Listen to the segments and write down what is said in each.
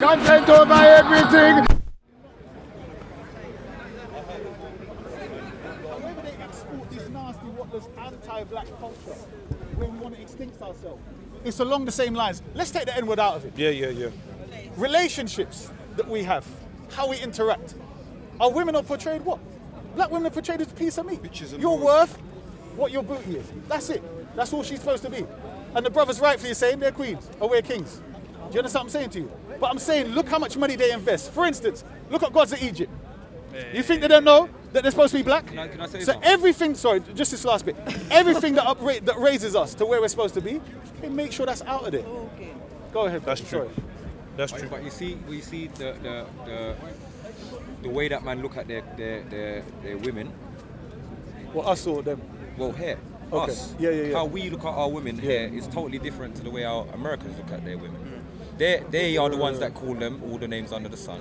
Content over everything. Whether they export this nasty, whatless, anti-black culture when we want to extinct ourselves, it's along the same lines. Let's take the N-word out of it. Yeah. Relationships that we have, how we interact. Our women are portrayed what? Black women are portrayed as a piece of meat. You're worth what your booty is. That's it. That's all she's supposed to be. And the brothers rightfully saying they're queens or we're kings. Do you understand what I'm saying to you? But I'm saying, look how much money they invest. For instance, look at gods of Egypt. You think they don't know that they're supposed to be black? Can I say so something? everything, sorry, just this last bit. Everything that raises us to where we're supposed to be, they make sure that's out of there. Okay. Go ahead. That's true. Sorry. That's true. But we see the way that man look at their women. Well, us or them. Well, here, Okay. us. Yeah. How we look at our women here is totally different to the way our Americans look at their women. They are the ones that call them all the names under the sun.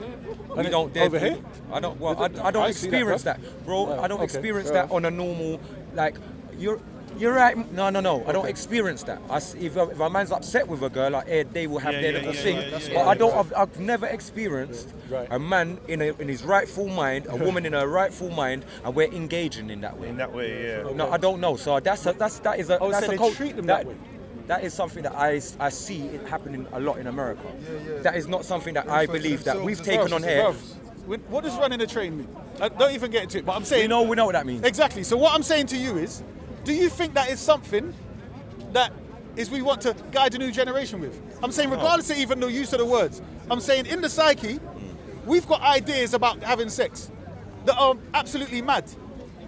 We don't dare. Over here? I don't. Well, I don't I see that, experience bro. that, bro. I don't okay, experience fair that on a normal like. You're right. No. I don't experience that. If a man's upset with a girl, like they will have their little thing. But I've never experienced a man in his rightful mind, a woman in her rightful mind, and we're engaging in that way. In that way, yeah. No, I don't know. So that is a so that's a they cult. treat them that way. That is something that I see it happening a lot in America. That is not something that I believe that we've taken on here. What does running a train mean? Don't even get into it. But I'm saying We know what that means. exactly. So what I'm saying to you is, do you think that is something that is we want to guide a new generation with? I'm saying regardless of even the use of the words. I'm saying in the psyche, we've got ideas about having sex that are absolutely mad.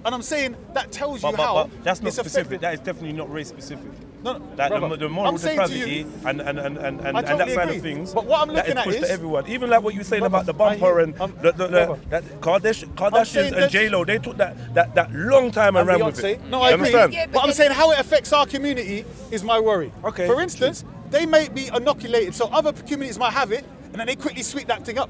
And I'm saying that tells you how But that's not it's specific. affected. That is definitely not race specific. No, Like brother, the moral I'm saying to depravity you, and I that totally side agree. of things. But what I'm that looking at pushed is- to everyone. Even like what you saying about the Brother, bumper I and hear- that saying Kardashians and that- J-Lo, they took that long time and ran with Beyonce. it. No, I You agree. understand? Yeah, but I'm saying how it affects our community is my worry. Okay, For instance, they may be inoculated, so other communities might have it, and then they quickly sweep that thing up.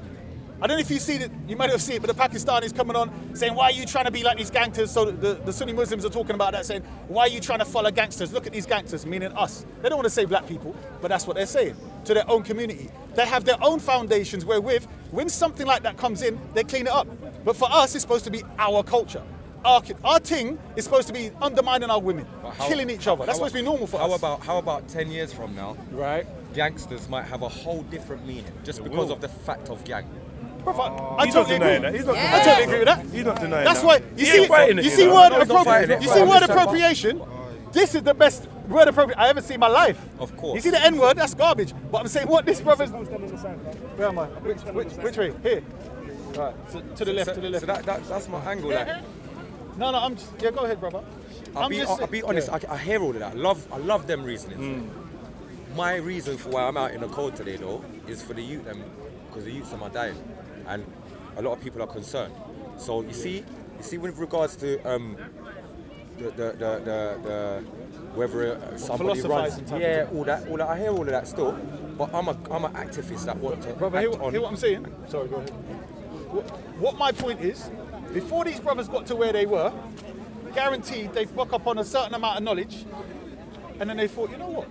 I don't know if you see it, you might have seen it, but the Pakistanis coming on saying, why are you trying to be like these gangsters? So the Sunni Muslims are talking about that, saying, why are you trying to follow gangsters? Look at these gangsters, meaning us. They don't want to say black people, but that's what they're saying to their own community. They have their own foundations wherewith, when something like that comes in, they clean it up. But for us, it's supposed to be our culture. Our thing is supposed to be undermining our women, killing each other. That's supposed to be normal for us. How about 10 years from now, Right. gangsters might have a whole different meaning just because of the fact of gang. I He's not totally denying agree. that. He's not I denying totally agree with that. He's not denying That's that. why you He see, ain't fighting it, you you see know. word No, he's not fighting it. you see word appropriation. This is the best word appropriation I ever seen in my life. Of course. You see the N word, that's garbage. But I'm saying what this brother's. Where am I? Which way? Here. Right. To the left. To the left. So that's my angle. Like, No. I'm just. Yeah. Go ahead, brother. I'll be honest. Yeah. I hear all of that. I love them reasonings. My reason for why I'm out in the cold today, though, is for the youth, because the youths are dying, and a lot of people are concerned. So you see, with regards to the whether somebody runs, Philosophizing type of all that. I hear all of that still, but I'm an activist that want to Brother, act hear on. what I'm saying? Sorry, go ahead. What my point is, before these brothers got to where they were, guaranteed they woke up on a certain amount of knowledge, and then they thought, you know what?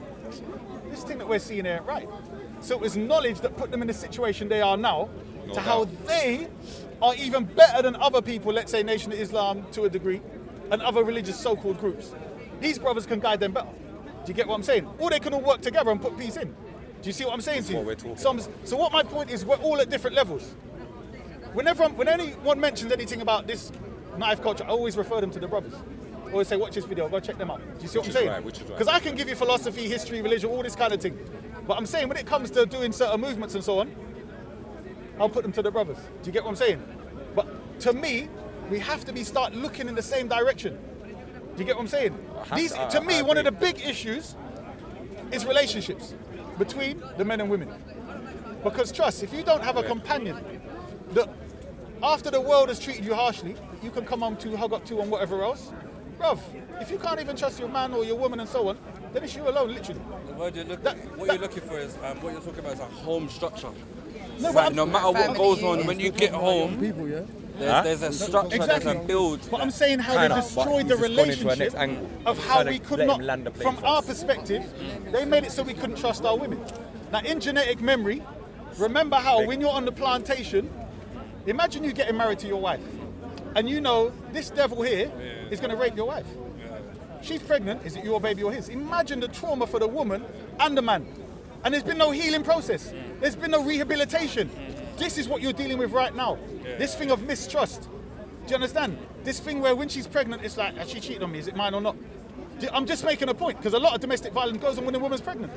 This thing that we're seeing here ain't right. So it was knowledge that put them in the situation they are now, to how they are even better than other people, let's say Nation of Islam to a degree, and other religious so-called groups. These brothers can guide them better. Do you get what I'm saying? Or they can all work together and put peace in. Do you see what I'm saying to you? what we're talking So what my point is, we're all at different levels. When anyone mentions anything about this knife culture, I always refer them to the brothers. I always say, watch this video, go check them out. Do you see what I'm saying? Which is right. Because I can give you philosophy, history, religion, all this kind of thing. But I'm saying when it comes to doing certain movements and so on, I'll put them to the brothers. Do you get what I'm saying? But to me, we have to start looking in the same direction. Do you get what I'm saying? To me, one of the big issues is relationships between the men and women. Because trust, if you don't have a companion that after the world has treated you harshly, you can come home to, hug up to and whatever else. Bruv, if you can't even trust your man or your woman and so on, then it's you alone, literally. What you're looking for is what you're talking about is a home structure. No, It's but like I'm- no matter what Family goes on, is when you get home, there's a structure, Exactly. there's a build. But I'm saying how Kinda, they but destroyed the he's just gone into a relationship next angle. of He's how trying to we could let not, him land the plane from our first. perspective, they made it so we couldn't trust our women. Now in genetic memory, Remember how when you're on the plantation, imagine you getting married to your wife, and you know this devil here is going to rape your wife. She's pregnant. Is it your baby or his? Imagine the trauma for the woman and the man. And there's been no healing process. There's been no rehabilitation. This is what you're dealing with right now. This thing of mistrust. Do you understand? This thing where when she's pregnant, it's like, has she cheated on me? Is it mine or not? I'm just making a point, because a lot of domestic violence goes on when a woman's pregnant.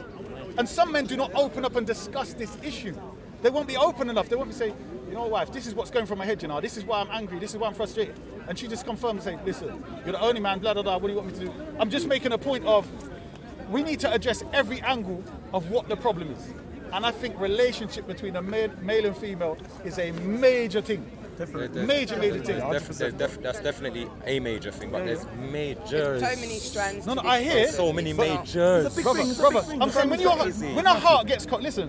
And some men do not open up and discuss this issue. They won't be open enough. They won't be saying, you know, wife, this is what's going through my head, you know. This is why I'm angry. This is why I'm frustrated. And she just confirms and say, listen, you're the only man, blah, blah, blah. What do you want me to do? I'm just making a point of, we need to address every angle of what the problem is. And I think relationship between a male and female is a major thing. Major thing. That's definitely a major thing, but there's majors. So many strands. No, I hear. So many majors. Brother, I'm saying when a heart gets caught, listen,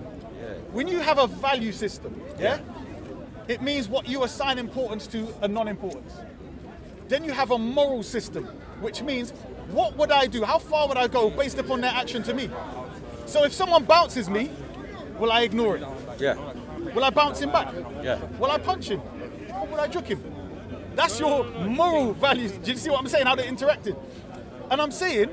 when you have a value system, it means what you assign importance to and non-importance. Then you have a moral system, which means what would I do? How far would I go based upon their action to me? So if someone bounces me, will I ignore it? Yeah. Will I bounce him back? Yeah. Will I punch him? Or will I juke him? That's your moral values. Do you see what I'm saying? How they interacted. And I'm saying,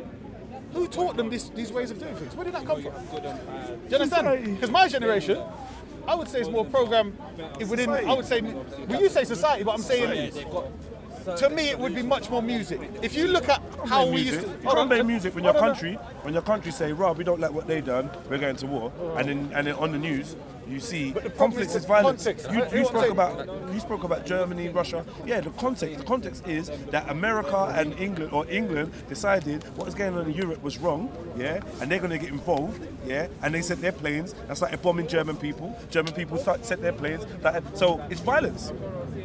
who taught them these ways of doing things? Where did that come from? Do you understand? Because my generation, I would say it's more programmed within, I would say, well, you say society, but I'm saying, to me, it would be much more music. If you look at how we used to... You can't make music when your country say, Rob, we don't like what they done, we're going to war. And then on the news, you see conflict is violence. You spoke about Germany, Russia. Yeah, the context is that America and England decided what was going on in Europe was wrong, yeah, and they're going to get involved, yeah, and they sent their planes and started bombing German people. German people sent their planes. So it's violence.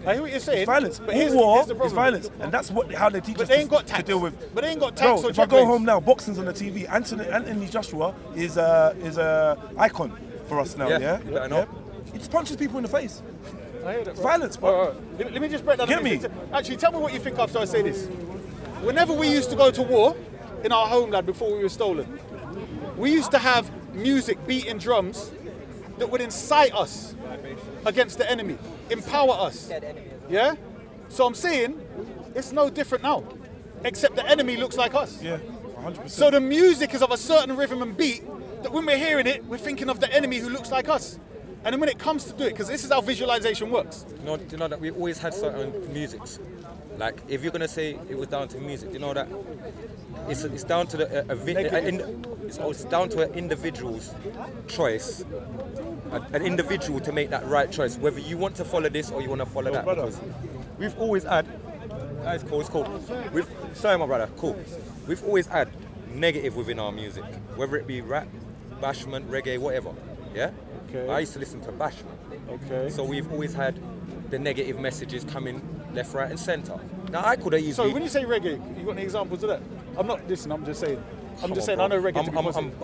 I hear what you're saying. It's violence. But All war is violence, and that's how they teach us to deal with. But they ain't got tax. Bro, if I go home now, boxing's on the TV. Anthony Joshua is a icon for us now. Yeah. You better know. He just punches people in the face. I hear that, It's violence, bro. Let me just break down. Get me. Actually, tell me what you think after I say this. Whenever we used to go to war in our homeland before we were stolen, we used to have music, beating drums that would incite us against the enemy, empower us. Yeah? So I'm saying it's no different now, except the enemy looks like us. Yeah, 100%. So the music is of a certain rhythm and beat that when we're hearing it, we're thinking of the enemy who looks like us. And then when it comes to do it, because this is how visualization works. You know that we always had certain musics. Like, if you're gonna say it was down to music, you know that it's down to it's down to an individual's choice, an individual to make that right choice, whether you want to follow this or you want to follow that. Because we've always had, it's cool. Sorry, my brother, cool. We've always had negative within our music, whether it be rap, bashment, reggae, whatever. Yeah. Okay. I used to listen to bashment. Okay. So we've always had the negative messages coming left, right, and centre. Now I could have easily. So when you say reggae, you got any examples of that? I'm not listening. I'm just saying. I know reggae.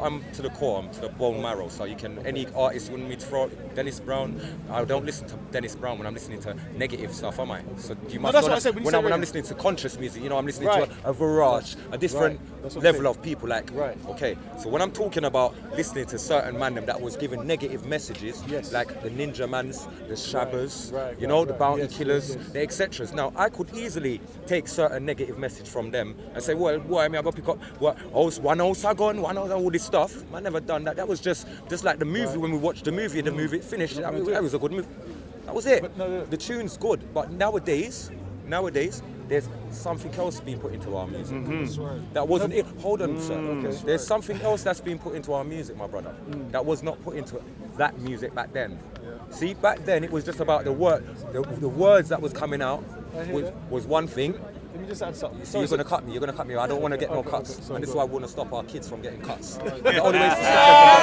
I'm to the core. I'm to the bone marrow. So you can, any artist you want me to throw, Dennis Brown. I don't listen to Dennis Brown when I'm listening to negative stuff, am I? So you must. That's what I said. When I'm listening to conscious music, you know, I'm listening to a barrage, a different level of people. Like, okay. So when I'm talking about listening to certain man that was giving negative messages, like the Ninja Mans, the Shabbers, you know, the Bounty Killers, the etc. Now I could easily take certain negative message from them and say, well, I mean, I got pick up one house I gone, one house all this stuff. I never done that. That was just like the movie when we watched the movie and the movie finished. That was a good movie. That was it. The tune's good, but nowadays, there's something else being put into our music. That wasn't it. Hold on, sir. Okay. There's something else that's been put into our music, my brother. That was not put into that music back then. See, back then it was just about the words that was coming out was one thing. Let me just add something. So you're going to cut me. I don't want to get no cuts. And this is why I want to stop our kids from getting cuts. The only way is to stop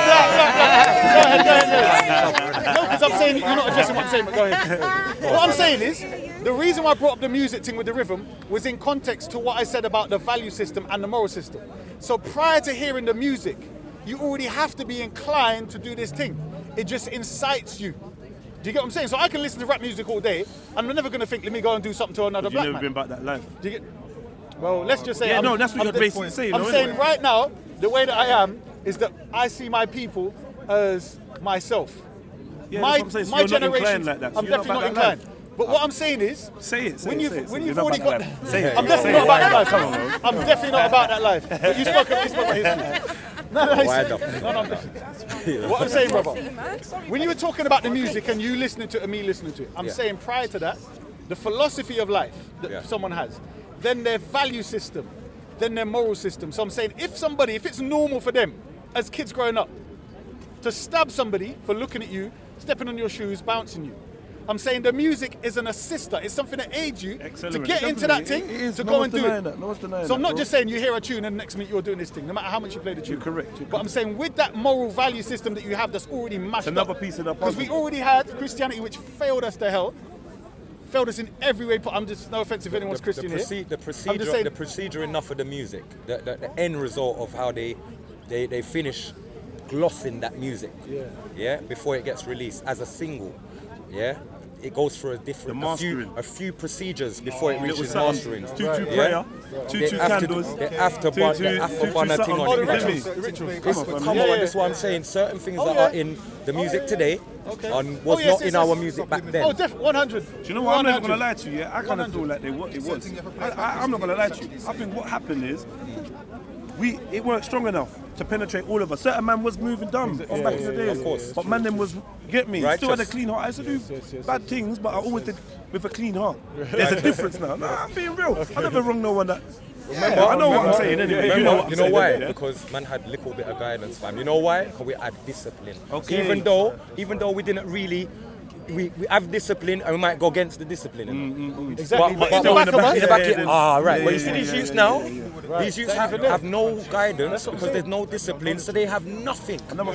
them. No, because I'm saying you're not addressing what I'm saying, but go ahead. What I'm saying is, the reason why I brought up the music thing with the rhythm was in context to what I said about the value system and the moral system. So prior to hearing the music, you already have to be inclined to do this thing. It just incites you. Do you get what I'm saying? So I can listen to rap music all day, and I'm never going to think, let me go and do something to another black man. You've never been back that life. Do you get? Well, let's just say. Yeah, that's what you're basically saying. I'm saying right now, the way that I am is that I see my people as myself. Yeah, that's what I'm saying. So my you're not generation, inclined like that. So I'm you're not definitely not about that inclined. But what I'm saying is, Say it. when you've You're already not got, about that life. Say it. I'm definitely not about that life. Come on, bro. I'm definitely not about that life. But you spoke about history. No, what I'm saying, brother, when you were talking about the music and you listening to it and me listening to it, I'm saying prior to that, the philosophy of life that someone has, then their value system, then their moral system. So I'm saying if it's normal for them as kids growing up to stab somebody for looking at you, stepping on your shoes, bouncing you, I'm saying the music is an assister. It's something that aids you to get into that thing, to go and do it. No one's denying So I'm not bro. just saying you hear a tune and next minute you're doing this thing, no matter how much you play the tune. You're correct. But I'm saying with that moral value system that you have that's already mashed It's another up, piece of the because puzzle. we already had Christianity, which failed us to hell, failed us in every way. I'm just, no offense if anyone's Christian here. The procedure enough of the music, the end result of how they finish glossing that music, before it gets released as a single, it goes through a few procedures before it reaches mastering. Two prayer, two candles, the afterburner thing on it. Come on, that's what I'm saying. Certain things that are in the music today was not in our music back then. Oh, definitely, 100. Do you know what? I'm not going to lie to you. I kind of feel like it was. I'm not going to lie to you. I think what happened is it weren't strong enough to penetrate all of us. Certain man was moving dumb back in the days. Of course. But man, them was, get me, Righteous. still had a clean heart. I used to do bad things, but I always did with a clean heart. There's a difference now. Nah, I'm being real. I never wrong no one that. I know what I'm saying anyway. You know what I'm saying, why? yeah? Because man had a little bit of guidance, fam. You know why? Because we had discipline. Okay. Even though we didn't really. We have discipline and we might go against the discipline. Exactly. But In the back of us. right. Well, you see these youths now, these youths have no guidance because there's no discipline, so they have nothing. Another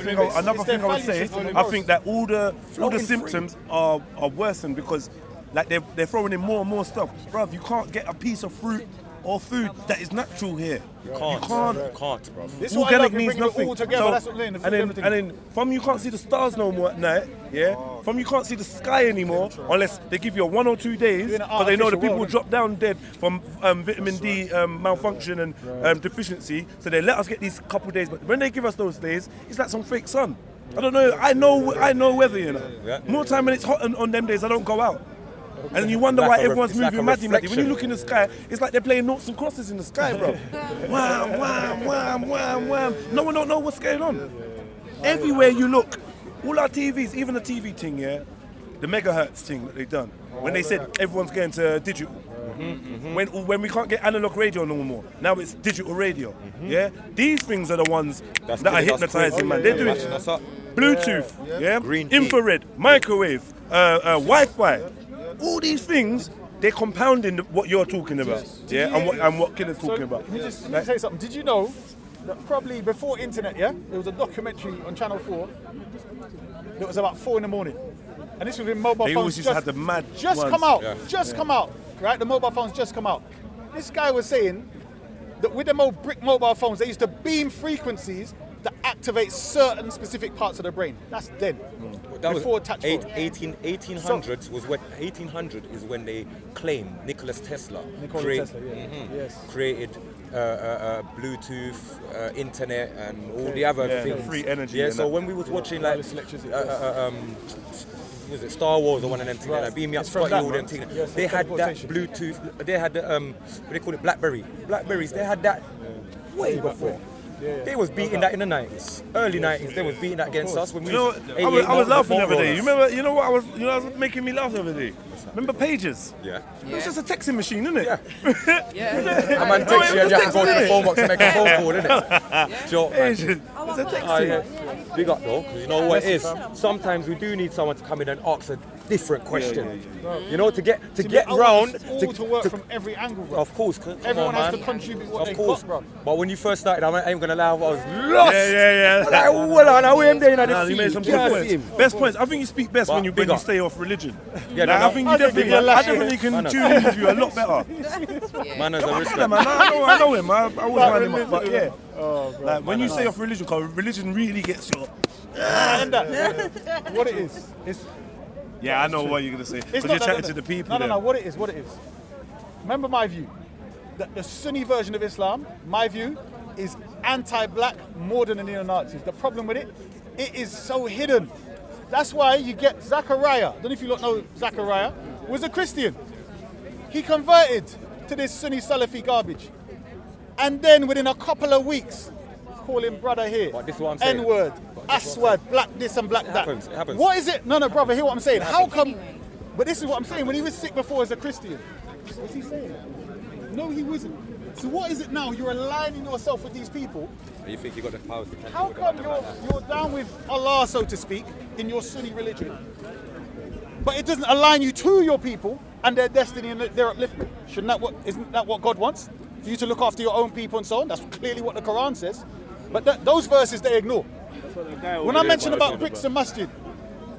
thing I would say, I think that all the symptoms are worsened because like they're throwing in more and more stuff. Bruv, you can't get a piece of fruit or food that is natural here. You can't, bro. This is what I love, you bring it all together, that's what I'm saying. And then from you can't see the stars no more at night, from you can't see the sky anymore unless they give you 1 or 2 days because they know the people will drop down dead from vitamin D malfunction and deficiency, so they let us get these couple days, but when they give us those days, it's like some fake sun. I don't know, I know weather, you know. More time when it's hot on them days, I don't go out. And you wonder why everyone's moving maddy. When you look in the sky, it's like they're playing noughts and crosses in the sky, bro. Wham, wham, wham, wham, wham. No one don't know what's going on. Everywhere you look, all our TVs, even the TV thing, the megahertz thing that they've done, when they said everyone's going to digital. When we can't get analog radio no more, now it's digital radio. These things are the ones that are hypnotizing, man. They're doing Bluetooth, Green tea. infrared, microwave, Wi-Fi. All these things, they're compounding what you're talking about, and what Killa's talking about. Let me just say something. Did you know that probably before internet, there was a documentary on Channel 4 that was about 4 in the morning, and this was when mobile They phones always used to have the mad just ones. come out, come out, right? The mobile phones just come out. This guy was saying that with the brick mobile phones, they used to beam frequencies that activate certain specific parts of the brain. That's dead. That before was touch phone. 1800s was when 1800 is when they claim Nikola Tesla created Bluetooth, internet, and all the other things. Free energy. Yeah. So when we was watching like was it Star Wars or one of them things, like Beam Me Up, Scotty, all them things. They had that Bluetooth. They had the what they call it, Blackberries. They had that way before. They was beating that in the 90s, early 90s. They was beating that against us when we. I was laughing the other day. You remember? You know what was making me laugh the other day? Remember pages? Yeah. It's just a texting machine, isn't it? Yeah. A man texts you and you have to go to the phone box and make a phone call, isn't it? Joke, man. It's a texting. Big up though, because you know what it is. Sometimes we do need someone to come in and ask a different question. You know, to get round to work from every angle, bro. Of course, everyone has to contribute what they got, bro. But when you first started, I ain't gonna lie, I was lost. Yeah. Like, well, I know him there in the You made some good points. Best points. I think you speak best when you stay off religion. Yeah, I think you definitely can tune in with you a lot better. Man, as a respect. Man, I know him. I always mind him up, but yeah. Like when you say off religion, because religion really gets your. What it is, it's. Yeah, I know what you're gonna say. Because you're chatting to the people. No. What it is. Remember my view. The Sunni version of Islam, my view, is anti-black more than the neo-Nazis. The problem with it is so hidden. That's why you get Zachariah. I don't know if you lot know Zachariah. Was a Christian. He converted to this Sunni Salafi garbage. And then within a couple of weeks, call him brother here. But this is what I'm saying. N-word, S-word, black this and black that. It happens. What is it? No, brother, hear what I'm saying. How come? But this is what I'm saying. When he was sick before as a Christian, what's he saying? No, he wasn't. So what is it now? You're aligning yourself with these people. You think you got the powers to How come you're down with Allah, so to speak, in your Sunni religion, but it doesn't align you to your people and their destiny and their upliftment? Isn't that what God wants? For you to look after your own people and so on? That's clearly what the Quran says. But those verses they ignore. When I mention about Brixton Masjid,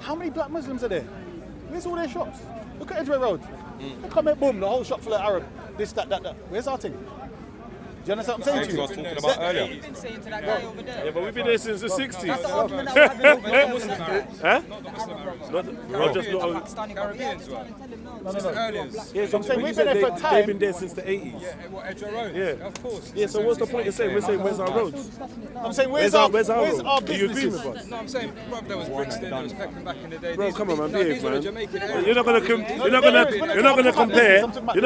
how many black Muslims are there? Where's all their shops? Look at Edgware Road. They come in, boom, the whole shop full of Arab. This, that. Where's our thing? Do you understand what I'm saying to you? I was talking about earlier. You've been saying to that guy over there. Yeah, but we've been there since the 60s. That's the argument that we're having over there. What's that? Huh? Pakistani guy. Yeah, just tell him no. Yeah, so I'm saying we've been there for they've time. been there since the 80s. Edgware Road. Yeah. Of course. Yeah, so what's the point of saying? We're saying, where's our roads? I'm saying, where's our road? Do you agree businesses? with us? No, I'm saying, bro, there was Brixton, there was Peckham back in the day. Bro, come on, man, behave, These were the man. Jamaican areas. You're not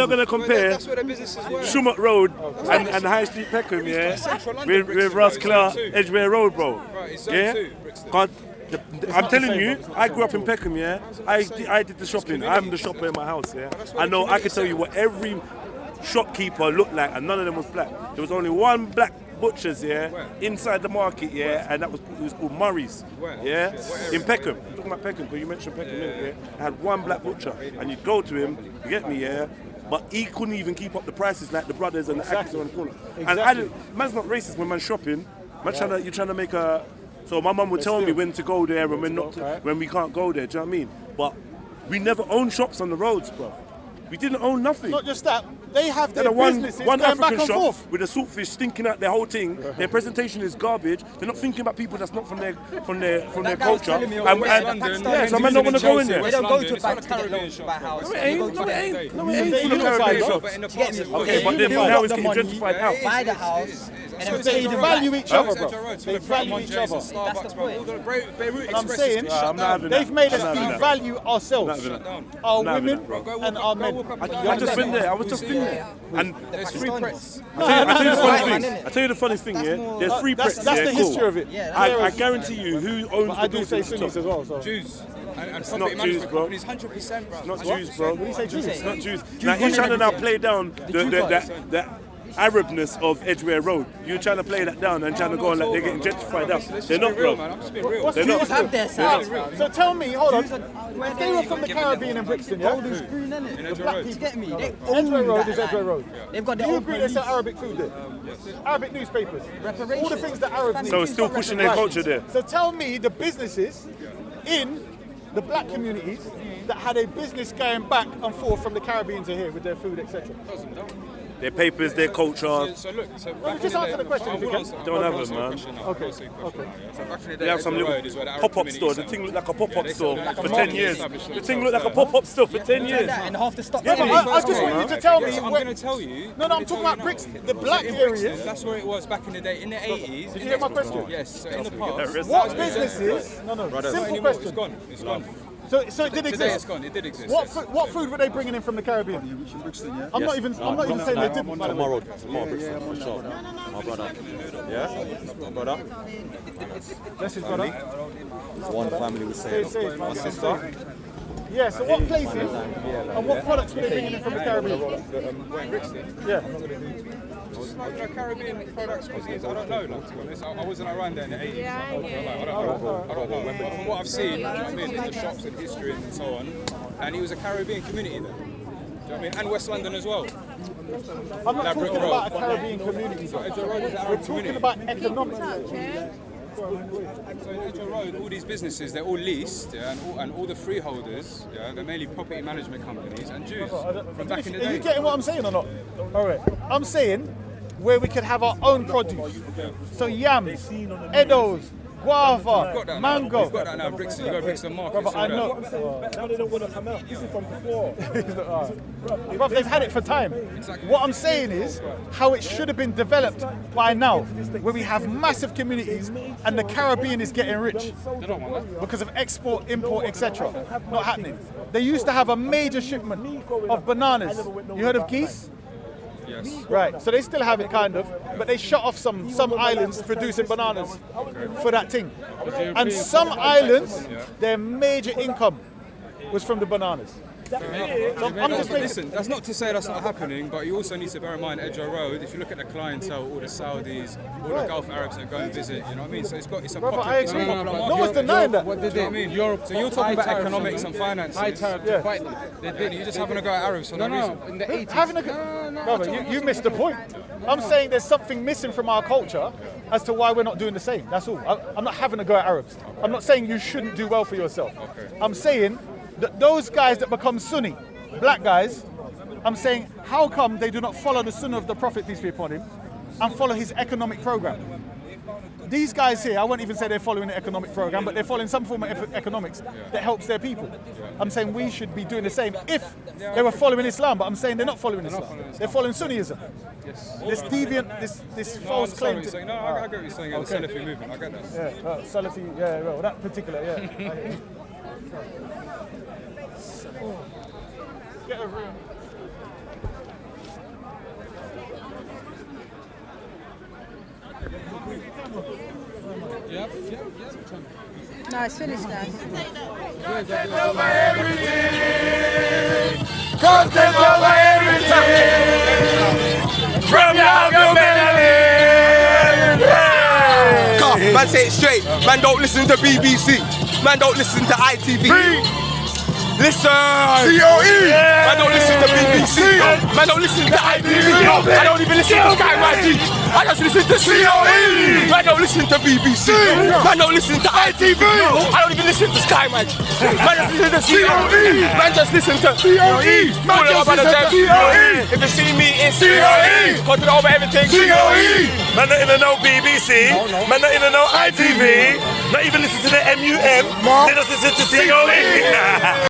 gonna compare That's where the businesses were. Shumut Road and High Street Peckham, yeah, Central London, with Ross Brixton, Clark, zone two. Edgware Road, bro. Right, it's zone Yeah, two, Brixton. God, I'm telling you, I grew up in Peckham, yeah. I did the shopping. I'm the shopper in my house, yeah. I know. I can tell you what every shopkeeper looked like, and none of them was black. There was only one black butchers, yeah, inside the market, yeah, and it was called Murray's, yeah, in Peckham. I'm talking about Peckham because you mentioned Peckham, yeah. I had one black butcher, and you'd go to him, you get me, yeah. But he couldn't even keep up the prices like the brothers and the actors on the corner. And man's not racist when man's shopping. You're trying to make a. So my mum would tell me when to go there and when we can't go there. Do you know what I mean? But we never owned shops on the roads, bro. We didn't own nothing. Not just that, they have their One businesses going back African and shop forth. with a saltfish stinking out their whole thing. Their presentation is garbage. They're not thinking about people that's not from their culture. telling me And- over and- Pakistan yeah, and so man don't want to go in there. They don't go to a bank to get loans to buy a house. No, it ain't. No, it ain't. No, it ain't. They Full of unified, Caribbean bro. shops. But in the Get past, me? it was. Okay, but then now it's getting gentrified out. Buy the house, and then They pay the value rent. each other, Edgware bro. Road, They full of value Monjay's each other. and Starbucks, bro. All the Beirut And I'm Express saying, is shut I'm not down. having that. they've made I'm not having us that. devalue ourselves, I'm not having our not having women that, bro. and our men. I just been there. I was just been there. And There's free press. I tell you the funny Right, thing. man, I tell you the funniest thing, yeah. There's free That's press. the yeah, history cool. of it. Yeah, I guarantee you, who owns I the do say buildings? Sunnis as well. So. Jews. And not property Jews, management bro. companies, 100%, bro. Not Jews, bro. What do you say, Jews? It's not Jews. Now he's trying to now play down the Arabness of Edgware Road. You're trying to play that down and trying to go on like they're getting gentrified out. They're not, real, bro. man. I'm just being real. What's They're not. Jews Have their side. So tell me, hold on. If they were from the Caribbean and Brixton, yeah? Golden spoon, innit? In The Edgware black Road. people. Get me? They Edgware own Road that is Edgware land. Road. They've got Do their you own agree they sell police. Arabic food there? Arabic newspapers. Reparations. All the things that Arabs need. So it's still pushing their culture there. So tell me the businesses in the black communities that had a business going back and forth from the Caribbean to here with their food, etc. Their papers, their culture. So look, so Well, back just in answer the question if you can. Don't have answer it, the man. question now. Okay, I'll answer your question now, yeah. So back in the day, They have some Edgware little Road is where the Arab pop-up community store. The settled. thing looked like a pop-up they store settled like for a 10 market years. establishment The thing looked like a pop-up store for 10 years. And half the stock. Yeah, but I just want you to tell me Yes, I'm where. going to tell you. No, I'm talking about Brixton, the black in Brixton, areas. that's where it was back in the day. In the 80s. Did you hear my question? Yes. So in the past. What businesses? No, simple It's question. gone. It's gone. So it did Today it's exist. gone. It did exist. What yes. what food were they bringing in from the Caribbean? I'm not even saying they didn't. by the way. Tomorrow, Brixton, for sure. My brother. Yeah? My brother. That's his brother. One family was saying. Say it, My man. sister. Yeah. So what places and what products were they bringing in from the Caribbean? Yeah. Caribbean products, cuisines, I don't know, like, to be honest. I wasn't around there in the 80s. I don't know. But from what I've seen, you know what I mean, in the shops and history and so on, and he was a Caribbean community there. Do you know what I mean? And West London as well. I'm not Like talking Brick about a Road. Caribbean community. So Edgware Road is an We're Arab talking community. about economics. So in Edgware Road, all these businesses, they're all leased, yeah, and all the freeholders, yeah, they're mainly property management companies and Jews from back in the Are you day. getting what I'm saying or not? All right. I'm saying where we could have our own produce. So yams, eddos, guava, Got that now. mango. You've got that now in Brixton. You go to Brixton Market. Brother, I know. Now they don't want to come out. This is from before. Bro, they've had it for time. What I'm saying is how it should have been developed by now, where we have massive communities and the Caribbean is getting rich because of export, import, etc. Not happening. They used to have a major shipment of bananas. You heard of geese? Yes. Right, so they still have it kind of, but they shut off some islands producing bananas for that thing. And some islands, their major income was from the bananas. So I'm just making... Listen, that's not to say that's not happening, but you also need to bear in mind Edgware Road. If you look at the clientele, all the Saudis, all the Gulf Arabs that go and visit, you know what I mean? So it's a Brother, popular, I it's a agree. popular market. No one's denying that. What did Do you know they what I mean? So you're talking about economics and finances. High tariff to fight them. You're just having a go at Arabs for no reason. In the 80s. Having a brother, you missed the point. I'm saying there's something missing from our culture as to why we're not doing the same. That's all. I'm not having a go at Arabs. I'm not saying you shouldn't do well for yourself. I'm saying that those guys that become Sunni, black guys, I'm saying how come they do not follow the Sunnah of the Prophet, peace be upon him, and follow his economic program? These guys here, I won't even say they're following the economic program, but they're following some form of economics that helps their people. I'm saying we should be doing the same if they were following Islam, but I'm saying they're not following Islam. They're following Sunniism. This deviant, this false claim to... No, I get what you're saying, the Salafi movement, I get that. Yeah, Salafi, yeah, well, that particular, yeah. Get over here. No, it's finished, guys. Content over everything. Content over everything. From your Come, man, say it straight. Man, don't listen to BBC. Man, don't listen to ITV. Listen! COE! Man, don't listen to BBC. Man, don't listen to ITV. I don't even listen to Sky YG. I just listen to COE! Man, don't listen to BBC. Man, don't listen to ITV. I don't even listen to Sky YG. Man, just listen to COE! Man, just listen to COE! Man, just listen to COE! If you see me, it's COE! Content over everything, COE! Man, not even know BBC. Man, not even know ITV. Not even listen to the MUM. They just listen to COE.